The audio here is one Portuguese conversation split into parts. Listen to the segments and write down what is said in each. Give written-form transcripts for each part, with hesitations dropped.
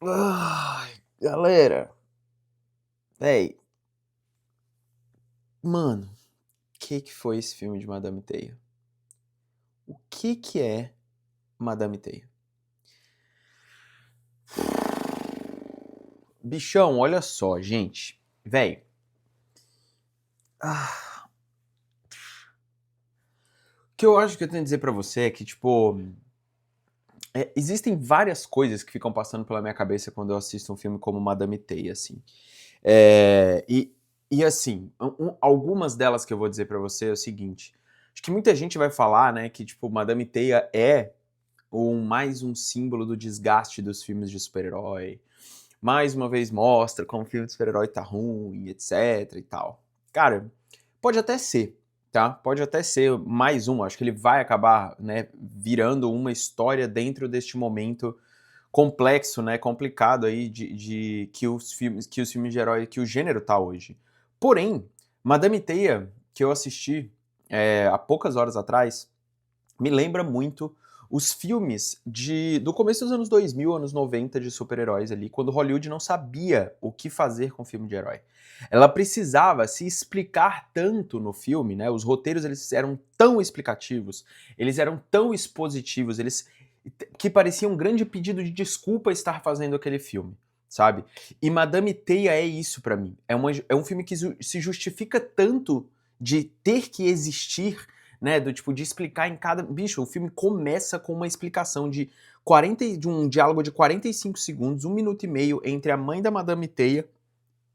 Ai, galera, véi, mano, que foi esse filme de Madame Teia? O que é Madame Teia? Bichão, olha só, gente, véi, o que eu acho que eu tenho a dizer pra você é que, tipo, existem várias coisas que ficam passando pela minha cabeça quando eu assisto um filme como Madame Teia, assim. É, e assim, algumas delas que eu vou dizer pra você é o seguinte, acho que muita gente vai falar, né, que, tipo, Madame Teia é mais um símbolo do desgaste dos filmes de super-herói. Mais uma vez mostra como o filme de super-herói tá ruim, etc e tal. Cara, pode até ser, tá? Pode até ser mais um. Acho que ele vai acabar, né, virando uma história dentro deste momento complexo, né, complicado aí de que os filmes de herói, que o gênero tá hoje. Porém, Madame Teia, que eu assisti há poucas horas atrás, me lembra muito os filmes do começo dos anos 2000, anos 90 de super-heróis ali, quando Hollywood não sabia o que fazer com filme de herói. Ela precisava se explicar tanto no filme, né? Os roteiros eles eram tão explicativos, eles eram tão expositivos, eles que parecia um grande pedido de desculpa estar fazendo aquele filme, sabe? E Madame Teia é isso pra mim. É um filme que se justifica tanto de ter que existir, né, do tipo de explicar em cada bicho, o filme começa com uma explicação de um diálogo de 45 segundos, 1 minuto e meio entre a mãe da Madame Teia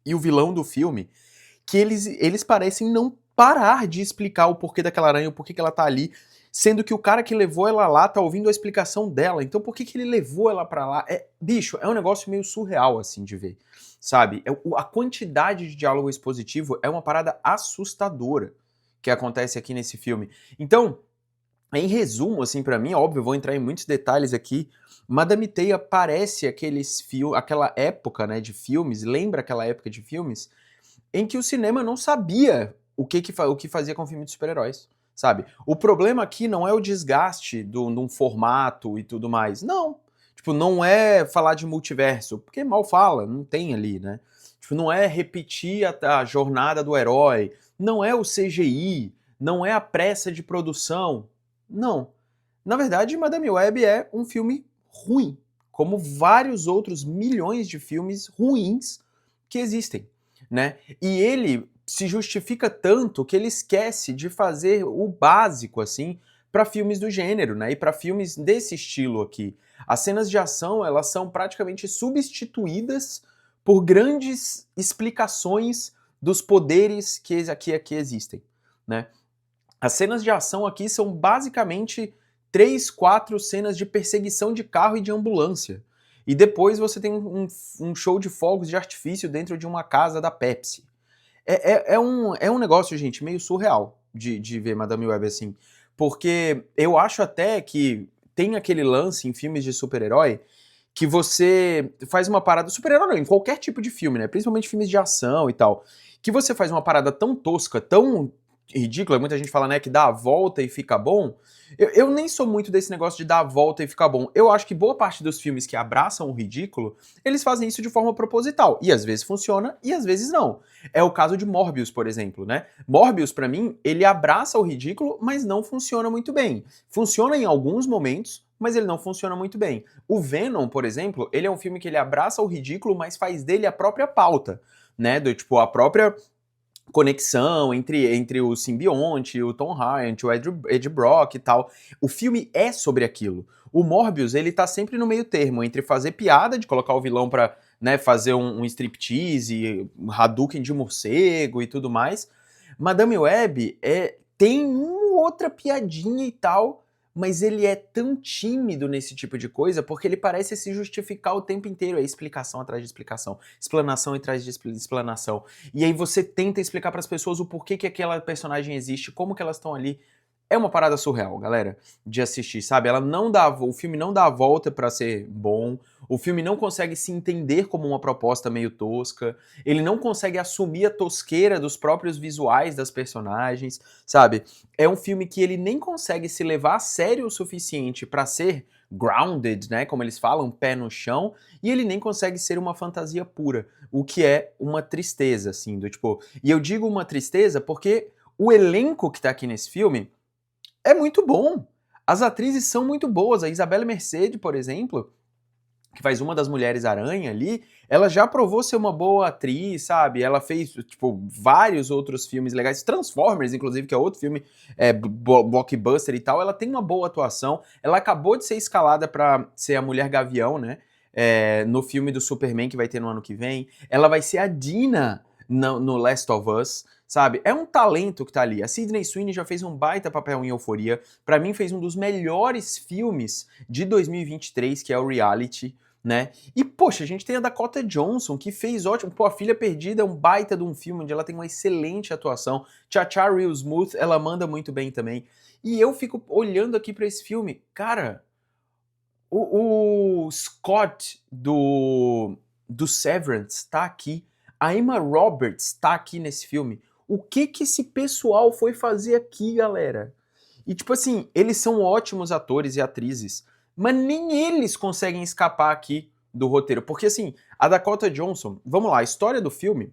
e o vilão do filme, que eles parecem não parar de explicar o porquê daquela aranha, o porquê que ela tá ali, sendo que o cara que levou ela lá tá ouvindo a explicação dela. Então por que que ele levou ela pra lá? Bicho, é um negócio meio surreal assim de ver, sabe? A quantidade de diálogo expositivo é uma parada assustadora que acontece aqui nesse filme. Então, em resumo, assim, pra mim, óbvio, eu vou entrar em muitos detalhes aqui. Madame Teia parece aquela época, né, de filmes, lembra aquela época de filmes em que o cinema não sabia o que fazia com filme de super-heróis, sabe? O problema aqui não é o desgaste de um formato e tudo mais. Não. Tipo, não é falar de multiverso, porque mal fala, não tem ali, né? Tipo, não é repetir a jornada do herói, não é o CGI, não é a pressa de produção. Não. Na verdade, Madame Web é um filme ruim, como vários outros milhões de filmes ruins que existem, né? E ele se justifica tanto que ele esquece de fazer o básico assim para filmes do gênero, né? E para filmes desse estilo aqui. As cenas de ação, elas são praticamente substituídas por grandes explicações dos poderes que aqui existem, né? As cenas de ação aqui são basicamente 3, 4 cenas de perseguição de carro e de ambulância. E depois você tem um show de fogos de artifício dentro de uma casa da Pepsi. É um negócio, gente, meio surreal de ver Madame Web assim. Porque eu acho até que tem aquele lance em filmes de super-herói que você faz uma parada. Super-herói não, em qualquer tipo de filme, né? Principalmente filmes de ação e tal. Que você faz uma parada tão tosca, tão ridícula, muita gente fala, né, que dá a volta e fica bom. Eu nem sou muito desse negócio de dar a volta e ficar bom. Eu acho que boa parte dos filmes que abraçam o ridículo, eles fazem isso de forma proposital. E às vezes funciona e às vezes não. É o caso de Morbius, por exemplo, né? Morbius, pra mim, ele abraça o ridículo, mas não funciona muito bem. Funciona em alguns momentos, mas ele não funciona muito bem. O Venom, por exemplo, ele é um filme que ele abraça o ridículo, mas faz dele a própria pauta, né? Do tipo, a própria conexão entre o simbionte, o Tom Hardy, o Ed Brock e tal. O filme é sobre aquilo. O Morbius, ele tá sempre no meio termo entre fazer piada, de colocar o vilão pra, né, fazer um striptease, um Hadouken de morcego e tudo mais. Madame Web tem uma outra piadinha e tal, mas ele é tão tímido nesse tipo de coisa porque ele parece se justificar o tempo inteiro. É explicação atrás de explicação, explanação atrás de explanação. E aí você tenta explicar para as pessoas o porquê que aquela personagem existe, como que elas estão ali. é uma parada surreal, galera, de assistir, sabe? Ela não dá, o filme não dá a volta pra ser bom, o filme não consegue se entender como uma proposta meio tosca, ele não consegue assumir a tosqueira dos próprios visuais das personagens, sabe? É um filme que ele nem consegue se levar a sério o suficiente pra ser grounded, né, como eles falam, pé no chão, e ele nem consegue ser uma fantasia pura, o que é uma tristeza, assim, do tipo... E eu digo uma tristeza porque o elenco que tá aqui nesse filme é muito bom. As atrizes são muito boas. A Isabela Merced, por exemplo, que faz uma das Mulheres Aranha ali, ela já provou ser uma boa atriz, sabe? Ela fez, tipo, vários outros filmes legais. Transformers, inclusive, que é outro filme blockbuster e tal. Ela tem uma boa atuação. Ela acabou de ser escalada pra ser a Mulher Gavião, né? No filme do Superman que vai ter no ano que vem. Ela vai ser a Dina no Last of Us, sabe? É um talento que tá ali. A Sydney Sweeney já fez um baita papel em Euforia. Pra mim, fez um dos melhores filmes de 2023, que é o Reality, né? E, poxa, a gente tem a Dakota Johnson, que fez ótimo. Pô, A Filha Perdida é um baita de um filme onde ela tem uma excelente atuação. Cha-Cha Real Smooth, ela manda muito bem também. E eu fico olhando aqui pra esse filme, cara, o Scott do Severance tá aqui. A Emma Roberts tá aqui nesse filme. O que que esse pessoal foi fazer aqui, galera? E tipo assim, eles são ótimos atores e atrizes, mas nem eles conseguem escapar aqui do roteiro. Porque assim, a Dakota Johnson, vamos lá, a história do filme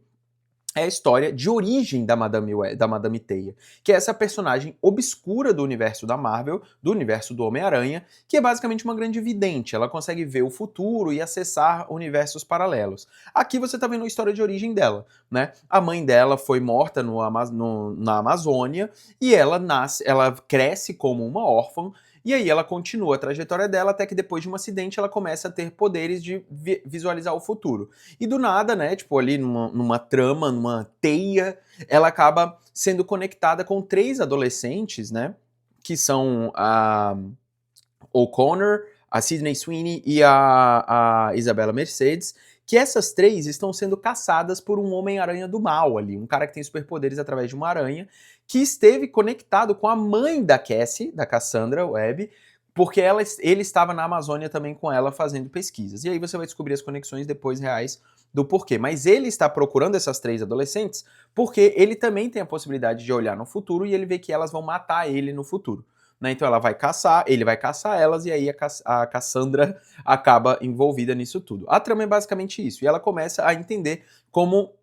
é a história de origem da Madame Teia, que é essa personagem obscura do universo da Marvel, do universo do Homem-Aranha, que é basicamente uma grande vidente. Ela consegue ver o futuro e acessar universos paralelos. Aqui você tá vendo a história de origem dela, né? A mãe dela foi morta na Amazônia e ela cresce como uma órfã. E aí ela continua a trajetória dela até que depois de um acidente ela começa a ter poderes de visualizar o futuro. E do nada, né, tipo ali numa trama, numa teia, ela acaba sendo conectada com 3 adolescentes, né, que são a O'Connor, a Sydney Sweeney e a Isabela Mercedes, que essas 3 estão sendo caçadas por um Homem-Aranha do mal ali, um cara que tem superpoderes através de uma aranha, que esteve conectado com a mãe da Cassie, da Cassandra Webb, porque ele estava na Amazônia também com ela fazendo pesquisas. E aí você vai descobrir as conexões depois reais do porquê. Mas ele está procurando essas 3 adolescentes porque ele também tem a possibilidade de olhar no futuro e ele vê que elas vão matar ele no futuro. Né? Então ele vai caçar elas e aí a Cassandra acaba envolvida nisso tudo. A trama é basicamente isso. E ela começa a entender como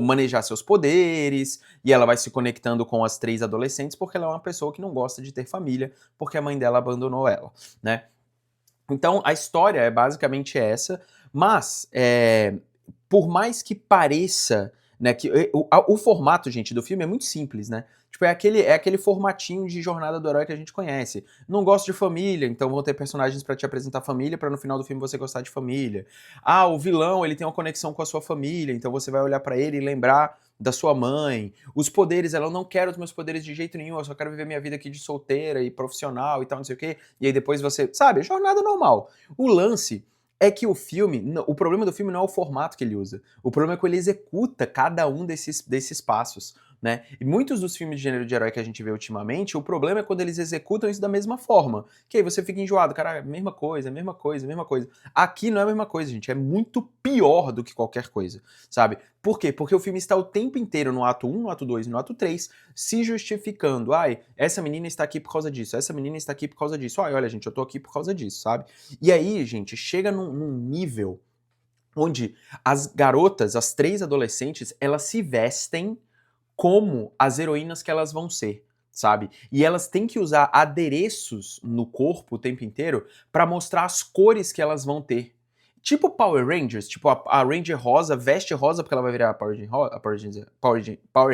manejar seus poderes, e ela vai se conectando com as 3 adolescentes porque ela é uma pessoa que não gosta de ter família, porque a mãe dela abandonou ela, né? Então a história é basicamente essa, mas por mais que pareça, né, que o formato, gente, do filme é muito simples, né? Tipo, é aquele formatinho de jornada do herói que a gente conhece. Não gosto de família, então vão ter personagens pra te apresentar família, pra no final do filme você gostar de família. Ah, o vilão, ele tem uma conexão com a sua família, então você vai olhar pra ele e lembrar da sua mãe. Os poderes, ela não quero os meus poderes de jeito nenhum, eu só quero viver minha vida aqui de solteira e profissional e tal, não sei o quê. E aí depois você, sabe, jornada normal. O lance é que o filme, o problema do filme não é o formato que ele usa. O problema é que ele executa cada um desses passos, né? E muitos dos filmes de gênero de herói que a gente vê ultimamente, o problema é quando eles executam isso da mesma forma. Que aí você fica enjoado, cara, mesma coisa, mesma coisa, mesma coisa. Aqui não é a mesma coisa, gente. É muito pior do que qualquer coisa, sabe? Por quê? Porque o filme está o tempo inteiro no ato 1, no ato 2 e no ato 3 se justificando. Ai, essa menina está aqui por causa disso, essa menina está aqui por causa disso. Ai, olha, gente, eu tô aqui por causa disso, sabe? E aí, gente, chega num nível onde as garotas, as 3 adolescentes, elas se vestem como as heroínas que elas vão ser, sabe? E elas têm que usar adereços no corpo o tempo inteiro pra mostrar as cores que elas vão ter. Tipo Power Rangers, tipo a Ranger rosa veste rosa porque ela vai virar a Power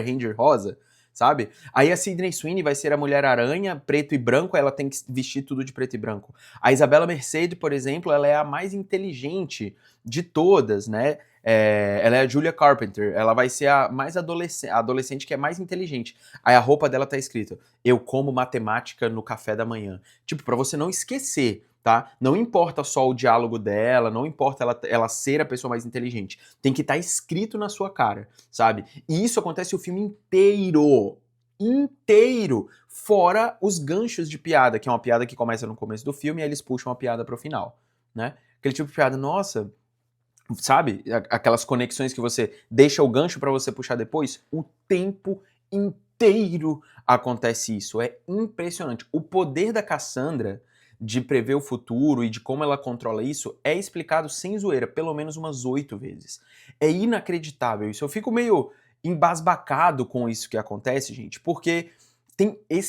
Ranger rosa, sabe? Aí a Sydney Sweeney vai ser a Mulher-Aranha, preto e branco, aí ela tem que vestir tudo de preto e branco. A Isabela Merced, por exemplo, ela é a mais inteligente de todas, né? Ela é a Julia Carpenter, ela vai ser a mais adolescente que é mais inteligente. Aí a roupa dela tá escrito: eu como matemática no café da manhã. Tipo, pra você não esquecer, tá? Não importa só o diálogo dela, não importa ela ser a pessoa mais inteligente. Tem que estar escrito na sua cara, sabe? E isso acontece o filme inteiro. inteiro, fora os ganchos de piada, que é uma piada que começa no começo do filme e aí eles puxam a piada pro final, né? Aquele tipo de piada, nossa, sabe? Aquelas conexões que você deixa o gancho pra você puxar depois, o tempo inteiro acontece isso. É impressionante. O poder da Cassandra de prever o futuro e de como ela controla isso é explicado sem zoeira, pelo menos umas 8 vezes. É inacreditável isso. Eu fico meio embasbacado com isso que acontece, gente, porque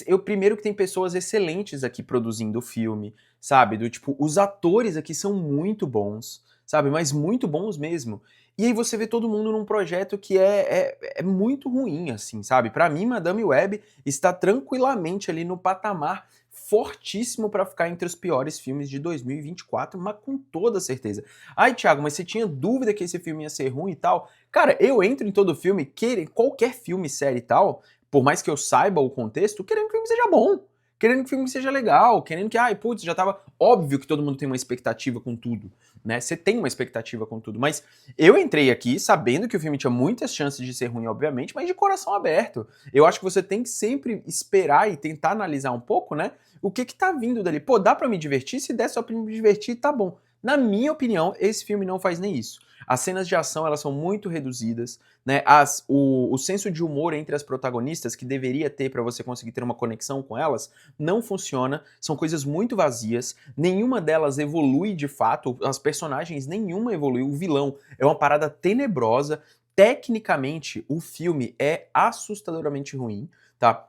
eu primeiro que tem pessoas excelentes aqui produzindo o filme, sabe? Do tipo, os atores aqui são muito bons, sabe? Mas muito bons mesmo. E aí você vê todo mundo num projeto que é muito ruim, assim, sabe? Pra mim, Madame Web está tranquilamente ali no patamar fortíssimo pra ficar entre os piores filmes de 2024, mas com toda certeza. Ai, Thiago, mas você tinha dúvida que esse filme ia ser ruim e tal? Cara, eu entro em todo filme, qualquer filme, série e tal, por mais que eu saiba o contexto, querendo que o filme seja bom. Querendo que o filme seja legal, querendo que, ai, putz, já tava. Óbvio que todo mundo tem uma expectativa com tudo, né? Você tem uma expectativa com tudo, mas eu entrei aqui sabendo que o filme tinha muitas chances de ser ruim, obviamente, mas de coração aberto. Eu acho que você tem que sempre esperar e tentar analisar um pouco, né? O que tá vindo dali. Pô, dá pra me divertir? Se der só pra me divertir, tá bom. Na minha opinião, esse filme não faz nem isso. As cenas de ação, elas são muito reduzidas, né? O senso de humor entre as protagonistas, que deveria ter para você conseguir ter uma conexão com elas, não funciona. São coisas muito vazias. Nenhuma delas evolui de fato. As personagens, nenhuma evoluiu. O vilão é uma parada tenebrosa. Tecnicamente, o filme é assustadoramente ruim, tá?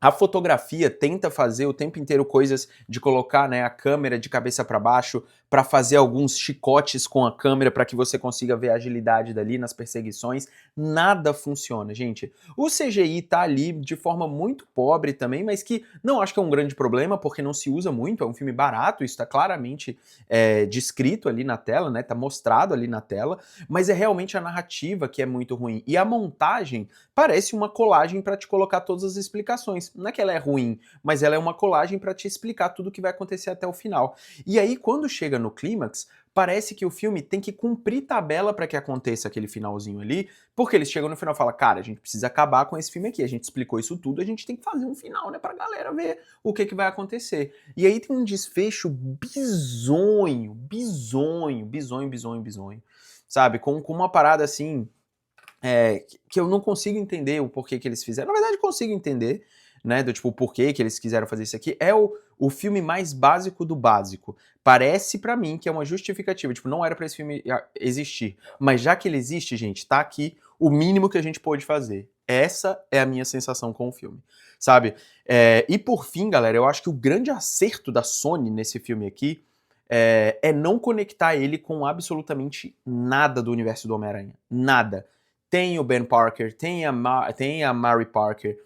A fotografia tenta fazer o tempo inteiro coisas de colocar, né, a câmera de cabeça para baixo para fazer alguns chicotes com a câmera para que você consiga ver a agilidade dali nas perseguições. Nada funciona, gente. O CGI tá ali de forma muito pobre também, mas que não acho que é um grande problema porque não se usa muito. É um filme barato, isso está claramente descrito ali na tela, né? Tá mostrado ali na tela, mas é realmente a narrativa que é muito ruim e a montagem parece uma colagem para te colocar todas as explicações. Não é que ela é ruim, mas ela é uma colagem para te explicar tudo o que vai acontecer até o final. E aí, quando chega no clímax, parece que o filme tem que cumprir tabela para que aconteça aquele finalzinho ali, porque eles chegam no final e falam, cara, a gente precisa acabar com esse filme aqui, a gente explicou isso tudo, a gente tem que fazer um final, né, pra galera ver o que vai acontecer. E aí tem um desfecho bizonho, bizonho, bizonho, bizonho, bizonho, sabe? Com uma parada assim que eu não consigo entender o porquê que eles fizeram. Na verdade, consigo entender, né? Do tipo, o porquê que eles quiseram fazer isso aqui. É o filme mais básico do básico. Parece pra mim que é uma justificativa. Tipo, não era pra esse filme existir. Mas já que ele existe, gente, tá aqui o mínimo que a gente pôde fazer. Essa é a minha sensação com o filme, sabe? E por fim, galera, eu acho que o grande acerto da Sony nesse filme aqui é não conectar ele com absolutamente nada do universo do Homem-Aranha. Nada. Tem o Ben Parker, tem a Mary Parker,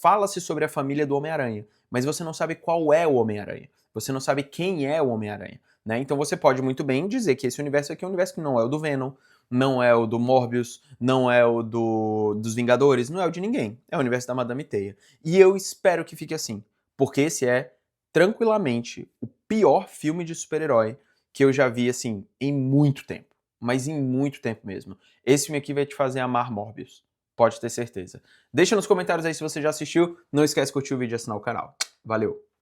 fala-se sobre a família do Homem-Aranha, mas você não sabe qual é o Homem-Aranha. Você não sabe quem é o Homem-Aranha, né? Então você pode muito bem dizer que esse universo aqui é um universo que não é o do Venom, não é o do Morbius, não é o dos Vingadores, não é o de ninguém. É o universo da Madame Teia. E eu espero que fique assim, porque esse é tranquilamente o pior filme de super-herói que eu já vi, assim, em muito tempo. Mas em muito tempo mesmo. Esse filme aqui vai te fazer amar Morbius. Pode ter certeza. Deixa nos comentários aí se você já assistiu. Não esquece de curtir o vídeo e assinar o canal. Valeu!